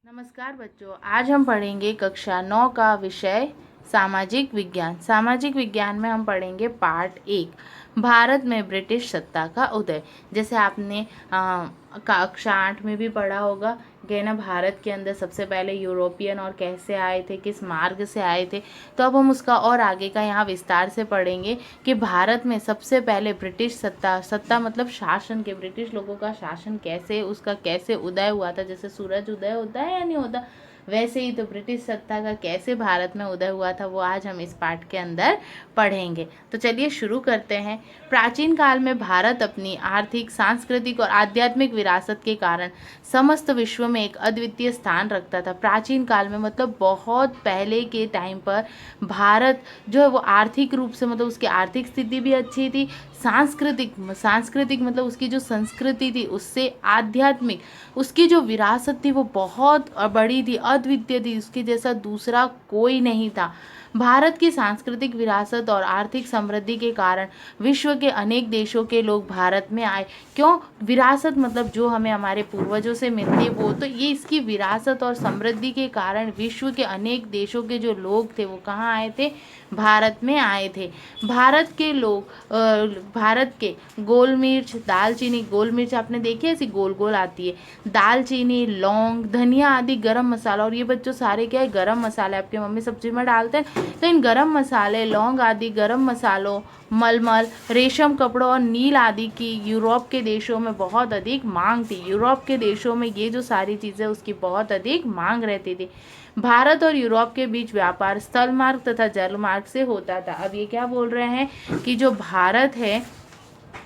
नमस्कार बच्चों, आज हम पढ़ेंगे कक्षा 9 का विषय सामाजिक विज्ञान। सामाजिक विज्ञान में हम पढ़ेंगे पार्ट 1, भारत में ब्रिटिश सत्ता का उदय। जैसे आपने कक्षा 8 में भी पढ़ा होगा कि ना, भारत के अंदर सबसे पहले यूरोपियन और कैसे आए थे, किस मार्ग से आए थे। तो अब हम उसका और आगे का यहाँ विस्तार से पढ़ेंगे कि भारत में सबसे पहले ब्रिटिश सत्ता मतलब शासन के, ब्रिटिश लोगों का शासन कैसे, उसका कैसे उदय हुआ था। जैसे सूरज उदय होता है या नहीं होता, वैसे ही तो ब्रिटिश सत्ता का कैसे भारत में उदय हुआ था, वो आज हम इस पाठ के अंदर पढ़ेंगे। तो चलिए शुरू करते हैं। प्राचीन काल में भारत अपनी आर्थिक, सांस्कृतिक और आध्यात्मिक विरासत के कारण समस्त विश्व में एक अद्वितीय स्थान रखता था। प्राचीन काल में मतलब बहुत पहले के टाइम पर भारत जो है वो आर्थिक रूप से, मतलब उसकी आर्थिक स्थिति भी अच्छी थी, सांस्कृतिक मतलब उसकी जो संस्कृति थी, उससे आध्यात्मिक उसकी जो विरासत थी वो बहुत बड़ी थी, अद्वितीय थी, उसके जैसा दूसरा कोई नहीं था। भारत की सांस्कृतिक विरासत और आर्थिक समृद्धि के कारण विश्व के अनेक देशों के लोग भारत में आए। क्यों? विरासत मतलब जो हमें हमारे पूर्वजों से मिलती है वो, तो ये इसकी विरासत और समृद्धि के कारण विश्व के अनेक देशों के जो लोग थे वो कहाँ आए थे? भारत में आए थे। भारत के लोग भारत के गोल मिर्च, दालचीनी, गोल मिर्च आपने देखी है, ऐसी गोल गोल आती है, दालचीनी, लौंग, धनिया आदि गरम मसाला, और ये बच्चों सारे क्या है? गरम मसाले आपके मम्मी सब्जी में डालते हैं। तो इन गरम मसाले, लौंग आदि गरम मसालों, मलमल, रेशम कपड़ों और नील आदि की यूरोप के देशों में बहुत अधिक मांग थी। यूरोप के देशों में ये जो सारी चीज़ें उसकी बहुत अधिक मांग रहती थी। भारत और यूरोप के बीच व्यापार स्थल मार्ग तथा जल मार्ग से होता था। अब ये क्या बोल रहे हैं कि जो भारत है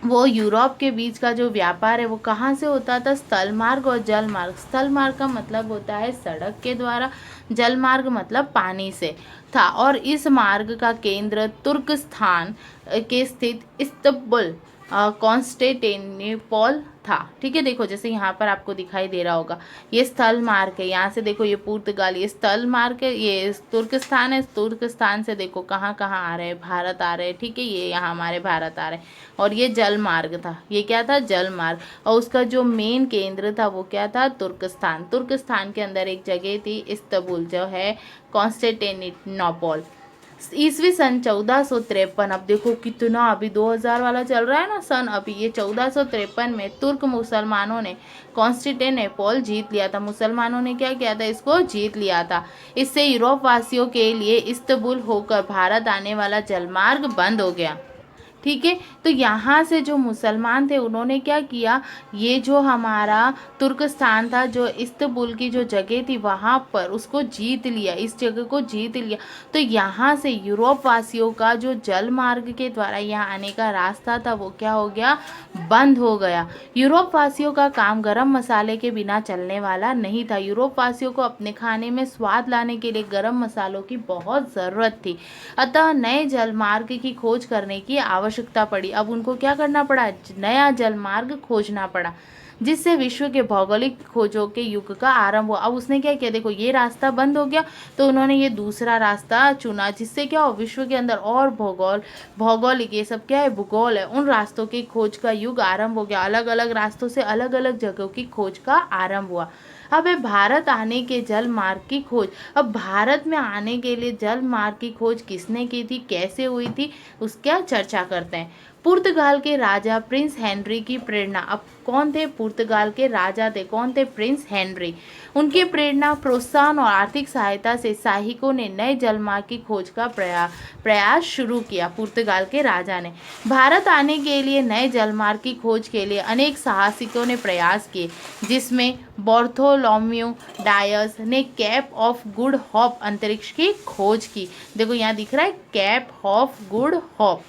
वो यूरोप के बीच का जो व्यापार है वो कहाँ से होता था? स्थल मार्ग और जल मार्ग। स्थल मार्ग का मतलब होता है सड़क के द्वारा, जल मार्ग मतलब पानी से था। और इस मार्ग का केंद्र तुर्कस्तान के स्थित इस्तंबुल, कॉन्स्टेंटिनोपल था। ठीक है, देखो जैसे यहाँ पर आपको दिखाई दे रहा होगा, ये स्थल मार्ग है। यहाँ से देखो ये पुर्तगाल, ये स्थल मार्ग है, ये तुर्कस्तान है। तुर्कस्तान से देखो कहाँ कहाँ आ रहे हैं? भारत आ रहे हैं। ठीक है, ये यहाँ हमारे भारत आ रहे हैं। और ये जल मार्ग था, ये क्या था? जल मार्ग। और उसका जो मेन केंद्र था वो क्या था? तुर्कस्तान। तुर्कस्तान के अंदर एक जगह थी इस्तंबुल, जो है कॉन्स्टेंटिनोपल। ईस्वी सन 1453, अब देखो कितना, अभी 2000 वाला चल रहा है ना सन, अभी ये 1453 में तुर्क मुसलमानों ने कॉन्स्टेंटिनोपल जीत लिया था। मुसलमानों ने क्या किया था? इसको जीत लिया था। इससे यूरोप वासियों के लिए इस्तंबुल होकर भारत आने वाला जलमार्ग बंद हो गया। ठीक है, तो यहाँ से जो मुसलमान थे उन्होंने क्या किया, ये जो हमारा तुर्कस्तान था, जो इस्तंबुल की जो जगह थी वहाँ पर उसको जीत लिया, इस जगह को जीत लिया। तो यहाँ से यूरोप वासियों का जो जल मार्ग के द्वारा यहाँ आने का रास्ता था वो क्या हो गया? बंद हो गया। यूरोप वासियों का काम गरम मसाले के बिना चलने वाला नहीं था। यूरोप वासियों को अपने खाने में स्वाद लाने के लिए गरम मसालों की बहुत ज़रूरत थी। अतः नए जल मार्ग की खोज करने की आवश्यकता पड़ी। अब उनको क्या करना पड़ा? नया जल मार्ग खोजना पड़ा, जिससे विश्व के भौगोलिक खोजों के युग का आरंभ हुआ। अब उसने क्या किया? देखो ये रास्ता बंद हो गया तो उन्होंने ये दूसरा रास्ता चुना, जिससे क्या हो? विश्व के अंदर और भौगोलिक, ये सब क्या है? भूगोल है, उन रास्तों की खोज का युग आरंभ हो गया। अलग अलग रास्तों से अलग अलग जगहों की खोज का आरंभ हुआ। अब है भारत आने के जल मार्ग की खोज। अब भारत में आने के लिए जल मार्ग की खोज किसने की थी, कैसे हुई थी, उसका चर्चा करते हैं। पुर्तगाल के राजा प्रिंस हेनरी की प्रेरणा। अब कौन थे? पुर्तगाल के राजा थे। कौन थे? Prince Henry. उनकी प्रेरणा, प्रोत्साहन और आर्थिक सहायता से साहिकों ने नए जलमार्ग की खोज का प्रयास शुरू किया। पुर्तगाल के राजा ने भारत आने के लिए नए जलमार्ग की खोज के लिए अनेक साहसिकों ने प्रयास किए, जिसमें बार्थोलोम्यू डायस ने कैप ऑफ गुड होप अंतरिक्ष की खोज की। देखो यहाँ दिख रहा है कैप ऑफ गुड होप,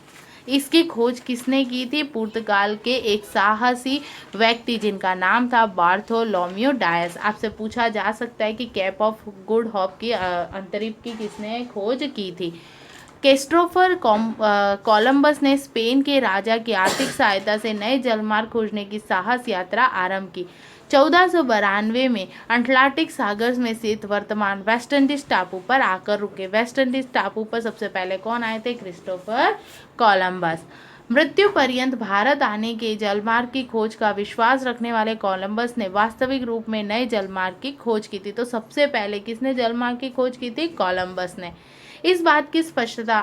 इसकी खोज किसने की थी? पुर्तगाल के एक साहसी व्यक्ति जिनका नाम था बार्थोलोम्यू डायस। आपसे पूछा जा सकता है कि कैप ऑफ गुड होप की अंतरिक्ष की किसने खोज की थी? क्रिस्टोफर कोलंबस ने स्पेन के राजा की आर्थिक सहायता से नए जलमार्ग खोजने की साहस यात्रा आरंभ की। 1492 में अटलांटिक सागर में स्थित वर्तमान वेस्ट इंडीज टापू पर आकर रुके। वेस्ट इंडीज टापू पर सबसे पहले कौन आए थे? Christopher Columbus. मृत्यु पर्यंत भारत आने के जलमार्ग की खोज का विश्वास रखने वाले कोलंबस ने वास्तविक रूप में नए जलमार्ग की खोज की थी। तो सबसे पहले किसने जलमार्ग की खोज की थी? कोलंबस ने। इस बात की स्पष्टता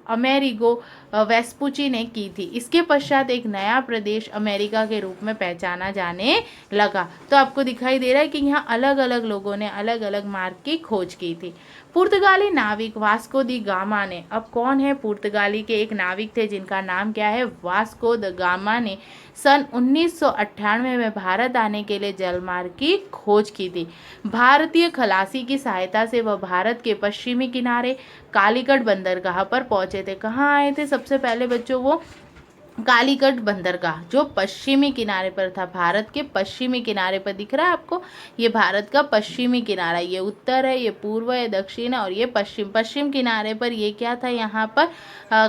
अमेरिगो वेस्पुची ने की थी। इसके पश्चात एक नया प्रदेश अमेरिका के रूप में पहचाना जाने लगा। तो आपको दिखाई दे रहा है कि यहाँ अलग अलग लोगों ने अलग अलग मार्ग की खोज की थी। पुर्तगाली नाविक वास्को दी गामा ने, अब कौन है? पुर्तगाली के एक नाविक थे जिनका नाम क्या है? वास्को द गामा ने सन 1998 में भारत आने के लिए जलमार्ग की खोज की थी। भारतीय खलासी की सहायता से वह भारत के पश्चिमी किनारे कालीकट बंदरगाह पर पहुंचे थे। कहाँ आए थे सबसे पहले बच्चों? वो कालीकट बंदरगाह, जो पश्चिमी किनारे पर था, भारत के पश्चिमी किनारे पर दिख रहा है आपको। ये भारत का पश्चिमी किनारा, ये उत्तर है, ये पूर्व है, दक्षिण है और ये पश्चिम। पश्चिम किनारे पर ये क्या था? यहाँ पर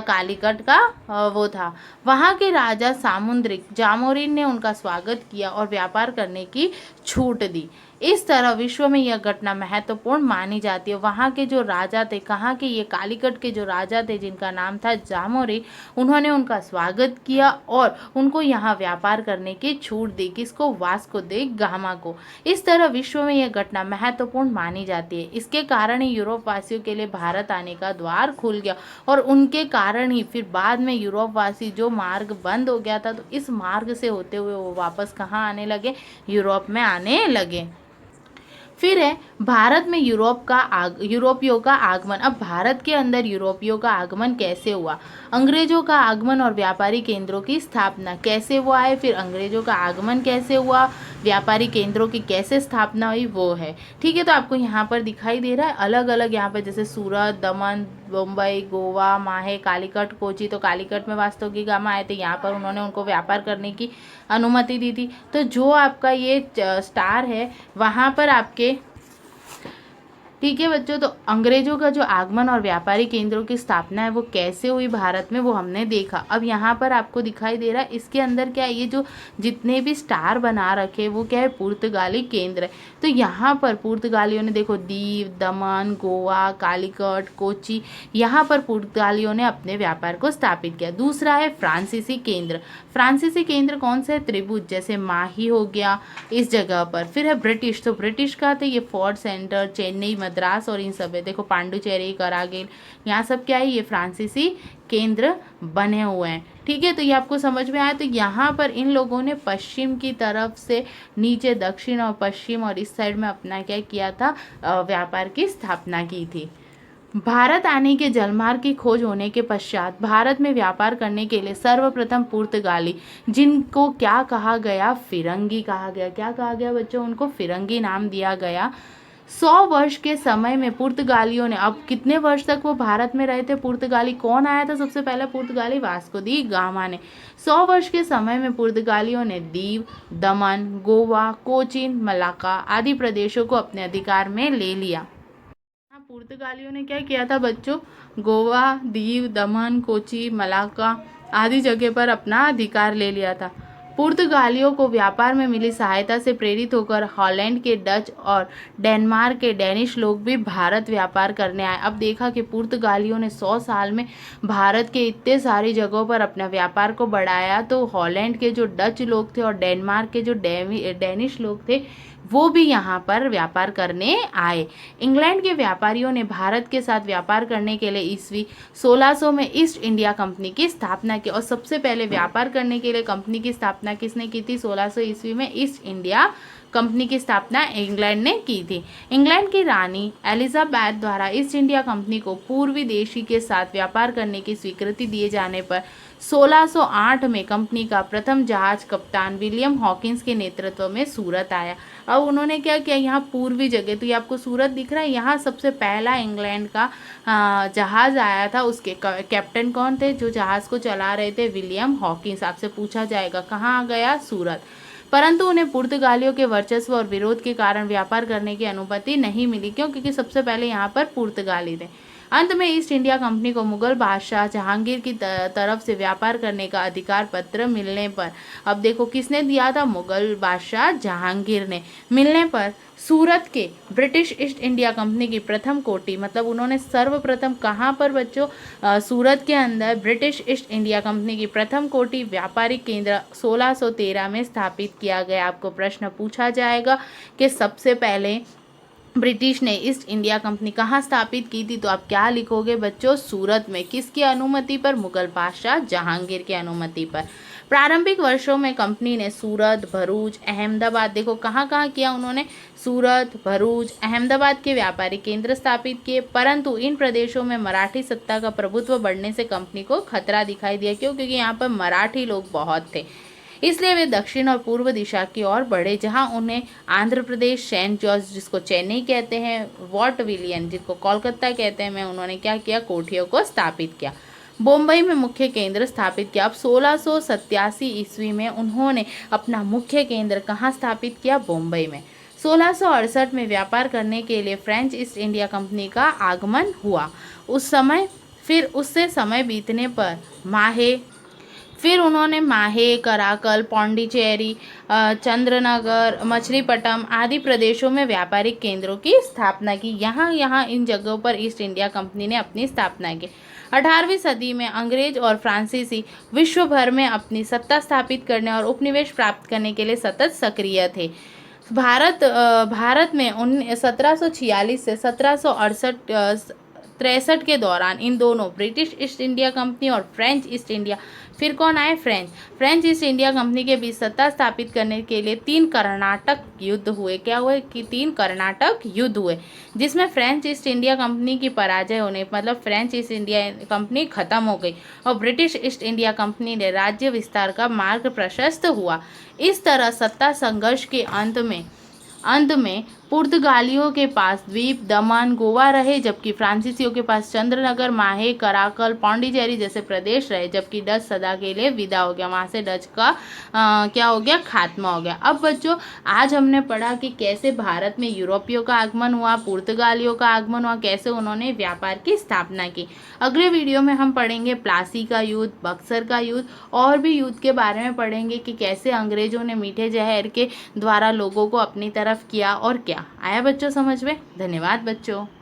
कालीकट का वो था। वहाँ के राजा सामुद्रिक जामोरिन ने उनका स्वागत किया और व्यापार करने की छूट दी। इस तरह विश्व में यह घटना महत्वपूर्ण मानी जाती है। वहाँ के जो राजा थे, कहाँ के? ये कालीकट के जो राजा थे जिनका नाम था जामोरिन, उन्होंने उनका स्वागत किया और उनको यहाँ व्यापार करने की छूट दी। किसको? वास्को दे गामा को। इस तरह विश्व में यह घटना महत्वपूर्ण मानी जाती है। इसके कारण ही यूरोप वासियों के लिए भारत आने का द्वार खुल गया और उनके कारण ही फिर बाद में यूरोप वासी, जो मार्ग बंद हो गया था, तो इस मार्ग से होते हुए वो वापस कहाँ आने लगे? यूरोप में आने लगे। फिर है भारत में यूरोपियों का आगमन। अब भारत के अंदर यूरोपियों का आगमन कैसे हुआ? अंग्रेजों का आगमन और व्यापारी केंद्रों की स्थापना कैसे वो आए? फिर अंग्रेजों का आगमन कैसे हुआ? व्यापारी केंद्रों की कैसे स्थापना हुई? वो है। ठीक है, तो आपको यहाँ पर दिखाई दे रहा है अलग अलग, यहाँ पर जैसे सूरत, दमन, मुंबई, गोवा, माहे, कालीकट, कोची। तो कालीकट में वास्तव की गामा आए थे, यहाँ पर उन्होंने उनको व्यापार करने की अनुमति दी थी। तो जो आपका ये स्टार है वहाँ पर आपके, ठीक है बच्चों, तो अंग्रेजों का जो आगमन और व्यापारी केंद्रों की स्थापना है वो कैसे हुई भारत में, वो हमने देखा। अब यहाँ पर आपको दिखाई दे रहा है इसके अंदर क्या है? ये जो जितने भी स्टार बना रखे वो क्या है? पुर्तगाली केंद्र है। तो यहाँ पर पुर्तगालियों ने देखो दीव, दमन, गोवा, कालीकट, कोची, यहाँ पर पुर्तगालियों ने अपने व्यापार को स्थापित किया। दूसरा है फ्रांसीसी केंद्र। फ्रांसीसी केंद्र कौन से? त्रिभुज, जैसे माही हो गया इस जगह पर। फिर है ब्रिटिश, तो ब्रिटिश का थे ये फोर्ट सेंटर, चेन्नई, मद्रास और इन सब है। देखो पांडुचेरी, करागिल, यहाँ सब क्या है? ये फ्रांसीसी केंद्र बने हुए हैं। ठीक है, तो ये आपको समझ में आया। तो यहाँ पर इन लोगों ने पश्चिम की तरफ से नीचे दक्षिण और पश्चिम और इस साइड में अपना क्या किया था? व्यापार की स्थापना की थी। भारत आने के जलमार्ग की खोज होने के पश्चात भारत में व्यापार करने के लिए सर्वप्रथम पुर्तगाली, जिनको क्या कहा गया? फिरंगी कहा गया। क्या कहा गया बच्चों? उनको फिरंगी नाम दिया गया। 100 वर्ष के समय में पुर्तगालियों ने, अब कितने वर्ष तक वो भारत में रहे थे पुर्तगाली? कौन आया था सबसे पहले पुर्तगाली? वास्को दी गामा ने। 100 वर्ष के समय में पुर्तगालियों ने दीव, दमन, गोवा, कोचीन, मलाक्का आदि प्रदेशों को अपने अधिकार में ले लिया। पुर्तगालियों ने क्या किया था बच्चों? गोवा, दीव, दमन, कोची, मलाक्का आदि जगह पर अपना अधिकार ले लिया था। पुर्तगालियों को व्यापार में मिली सहायता से प्रेरित होकर हॉलैंड के डच और डेनमार्क के डेनिश लोग भी भारत व्यापार करने आए। अब देखा कि पुर्तगालियों ने 100 साल में भारत के इतने सारी जगहों पर अपना व्यापार को बढ़ाया, तो हॉलैंड के जो डच लोग थे और डेनमार्क के जो डेनिश लोग थे वो भी यहाँ पर व्यापार करने आए। इंग्लैंड के व्यापारियों ने भारत के साथ व्यापार करने के लिए ईस्वी 1600 में ईस्ट इंडिया कंपनी की स्थापना की। और सबसे पहले व्यापार करने के लिए कंपनी की स्थापना किसने की थी? 1600 ईस्वी में ईस्ट इंडिया कंपनी की स्थापना इंग्लैंड ने की थी। इंग्लैंड की रानी एलिजाबेथ द्वारा ईस्ट इंडिया कंपनी को पूर्वी देशी के साथ व्यापार करने की स्वीकृति दिए जाने पर 1608 में कंपनी का प्रथम जहाज कप्तान विलियम हॉकिंस के नेतृत्व में सूरत आया। अब उन्होंने क्या किया? यहाँ पूर्वी जगह, तो ये आपको सूरत दिख रहा है, यहाँ सबसे पहला इंग्लैंड का जहाज आया था। उसके कैप्टन कौन थे? जो जहाज को चला रहे थे विलियम हॉकिंस। आपसे पूछा जाएगा कहाँ गया? सूरत। परंतु उन्हें पुर्तगालियों के वर्चस्व और विरोध के कारण व्यापार करने की अनुमति नहीं मिली। क्यों? क्योंकि सबसे पहले यहाँ पर पुर्तगाली थे। अंत में ईस्ट इंडिया कंपनी को मुगल बादशाह जहांगीर की तरफ से व्यापार करने का अधिकार पत्र मिलने पर, अब देखो किसने दिया था, मुगल बादशाह जहांगीर ने, मिलने पर सूरत के ब्रिटिश ईस्ट इंडिया कंपनी की प्रथम कोठी, मतलब उन्होंने सर्वप्रथम कहाँ पर बच्चों, सूरत के अंदर ब्रिटिश ईस्ट इंडिया कंपनी की प्रथम कोठी व्यापारिक केंद्र 1613 में स्थापित किया गया। आपको प्रश्न पूछा जाएगा कि सबसे पहले ब्रिटिश ने ईस्ट इंडिया कंपनी कहाँ स्थापित की थी, तो आप क्या लिखोगे बच्चों, सूरत में। किसकी अनुमति पर, मुगल बादशाह जहांगीर की अनुमति पर। प्रारंभिक वर्षों में कंपनी ने सूरत, भरूच, अहमदाबाद, देखो कहाँ कहाँ किया उन्होंने, सूरत, भरूच, अहमदाबाद के व्यापारिक केंद्र स्थापित किए, परंतु इन प्रदेशों में मराठी सत्ता का प्रभुत्व बढ़ने से कंपनी को खतरा दिखाई दिया। क्यों? क्योंकि यहाँ पर मराठी लोग बहुत थे, इसलिए वे दक्षिण और पूर्व दिशा की ओर बढ़े, जहां उन्हें आंध्र प्रदेश, सेंट जॉर्ज जिसको चेन्नई कहते हैं, वॉट विलियन जिसको कोलकाता कहते हैं, में उन्होंने क्या किया, कोठियों को स्थापित किया। बम्बई में मुख्य केंद्र स्थापित किया। अब 1687 ईस्वी में उन्होंने अपना मुख्य केंद्र कहाँ स्थापित किया, बम्बई में। 1668 में व्यापार करने के लिए फ्रेंच ईस्ट इंडिया कंपनी का आगमन हुआ। उस समय फिर उससे समय बीतने पर फिर उन्होंने माहे, कराकल, पौंडीचेरी, चंद्रनगर, मछलीपट्टनम आदि प्रदेशों में व्यापारिक केंद्रों की स्थापना की। यहाँ इन जगहों पर ईस्ट इंडिया कंपनी ने अपनी स्थापना की। 18वीं सदी में अंग्रेज और फ्रांसीसी विश्व भर में अपनी सत्ता स्थापित करने और उपनिवेश प्राप्त करने के लिए सतत सक्रिय थे। भारत में 1746 से 1763 के दौरान इन दोनों ब्रिटिश ईस्ट इंडिया कंपनी और फ्रेंच ईस्ट इंडिया, फिर कौन आए, फ्रेंच ईस्ट इंडिया कंपनी के बीच सत्ता स्थापित करने के लिए 3 कर्नाटक युद्ध हुए। क्या हुए कि 3 कर्नाटक युद्ध हुए, जिसमें फ्रेंच ईस्ट इंडिया कंपनी की पराजय होने, मतलब फ्रेंच ईस्ट इंडिया कंपनी खत्म हो गई और ब्रिटिश ईस्ट इंडिया कंपनी ने राज्य विस्तार का मार्ग प्रशस्त हुआ। इस तरह सत्ता संघर्ष के अंत में पुर्तगालियों के पास द्वीप, दमन, गोवा रहे, जबकि फ्रांसीसियों के पास चंद्रनगर, माहे, कराकल, पौंडीचेरी जैसे प्रदेश रहे, जबकि डच सदा के लिए विदा हो गया। वहाँ से डच का क्या हो गया, खात्मा हो गया। अब बच्चों आज हमने पढ़ा कि कैसे भारत में यूरोपियों का आगमन हुआ, पुर्तगालियों का आगमन हुआ, कैसे उन्होंने व्यापार की स्थापना की। अगले वीडियो में हम पढ़ेंगे प्लासी का युद्ध, बक्सर का युद्ध और भी युद्ध के बारे में पढ़ेंगे कि कैसे अंग्रेजों ने मीठे जहर के द्वारा लोगों को अपनी तरफ किया और क्या। आया बच्चों समझ में? धन्यवाद बच्चों।